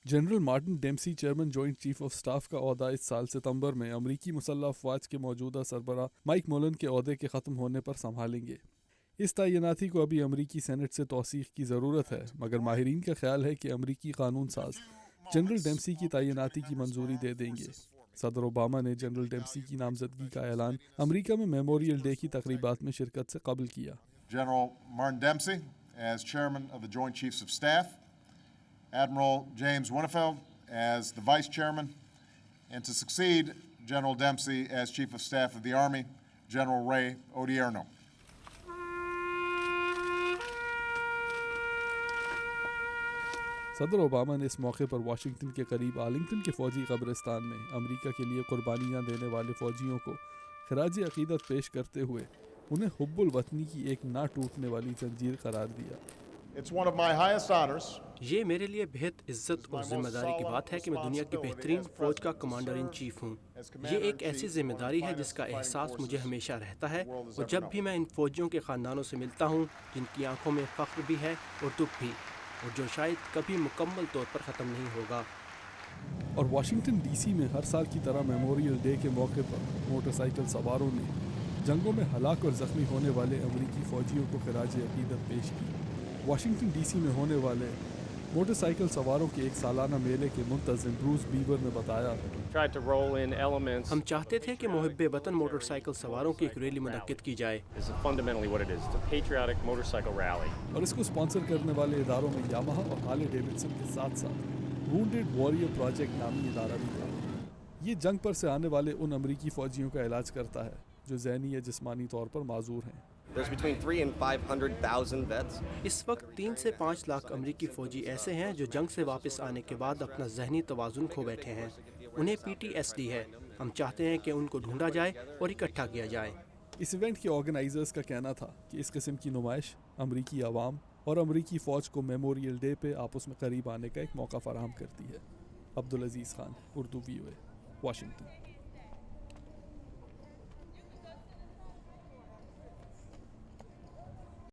General Martin Dempsey chairman joint chief of staff کا عہدہ اس سال ستمبر میں امریکی مسلح افواج کے موجودہ سربراہ مائک مولن کے عہدے کے ختم ہونے پر سنبھالیں گے۔ اس تعیناتی کو ابھی امریکی سینٹ سے توثیق کی ضرورت ہے، مگر ماہرین کا خیال ہے کہ امریکی قانون ساز جنرل ڈیمسی کی تعیناتی کی منظوری دے دیں گے۔ صدر اوباما نے جنرل ڈیمسی کی نامزدگی کا اعلان امریکہ میں میموریل ڈے کی تقریبات میں شرکت سے قبل کیا۔ General Martin Dempsey as Chairman of the Joint Chiefs of Staff, Admiral James Winnefeld as the Vice Chairman, and to succeed General Dempsey as Chief of Staff of the Army, General Ray Odierno. صدر Obama نے اس موقع پر Washington کے قریب Arlington کے فوجی قبرستان میں امریکہ کے لیے قربانیاں دینے والے فوجیوں کو خراج عقیدت پیش کرتے ہوئے انہیں حب الوطنی کی ایک نہ ٹوٹنے والی زنجیر قرار دیا۔ It's one of my highest honors. یہ میرے لیے بہت عزت اور ذمہ داری کی بات ہے کہ میں دنیا کی بہترین فوج کا کمانڈر ان چیف ہوں۔ یہ ایک ایسی ذمہ داری ہے جس کا احساس مجھے ہمیشہ رہتا ہے، اور جب بھی میں ان فوجیوں کے خاندانوں سے ملتا ہوں جن کی آنکھوں میں فخر بھی ہے اور دکھ بھی، اور جو شاید کبھی مکمل طور پر ختم نہیں ہوگا۔ اور واشنگٹن ڈی سی میں ہر سال کی طرح میموریل ڈے کے موقع پر موٹر سائیکل سواروں نے جنگوں میں ہلاک اور زخمی ہونے والے امریکی فوجیوں کو خراج عقیدت پیش کی۔ واشنگٹن ڈی سی میں ہونے والے موٹر سائیکل سواروں کے ایک سالانہ میلے کے منتظم بروس بیور نے بتایا، ہم چاہتے تھے کہ محب وطن موٹر سائیکل سواروں کی ایک ریلی منعقد کی جائے، اور اس کو اسپانسر کرنے والے اداروں میں یاماہا اور ہارلے ڈیوڈسن کے ساتھ ساتھ وونڈڈ واریئر پروجیکٹ نامی ادارہ بھی تھا۔ یہ جنگ پر سے آنے والے ان امریکی فوجیوں کا علاج کرتا ہے جو ذہنی یا جسمانی طور پر معذور ہیں۔ اس وقت 3 سے 5 لاکھ امریکی فوجی ایسے ہیں جو جنگ سے واپس آنے کے بعد اپنا ذہنی توازن کھو بیٹھے ہیں، انہیں PTSD ہے۔ ہم چاہتے ہیں کہ ان کو ڈھونڈا جائے اور اکٹھا کیا جائے۔ اس ایونٹ کے آرگنائزرز کا کہنا تھا کہ اس قسم کی نمائش امریکی عوام اور امریکی فوج کو میموریل ڈے پہ آپس میں قریب آنے کا ایک موقع فراہم کرتی ہے۔ Abdul Aziz Khan, Urdu VOA، Washington.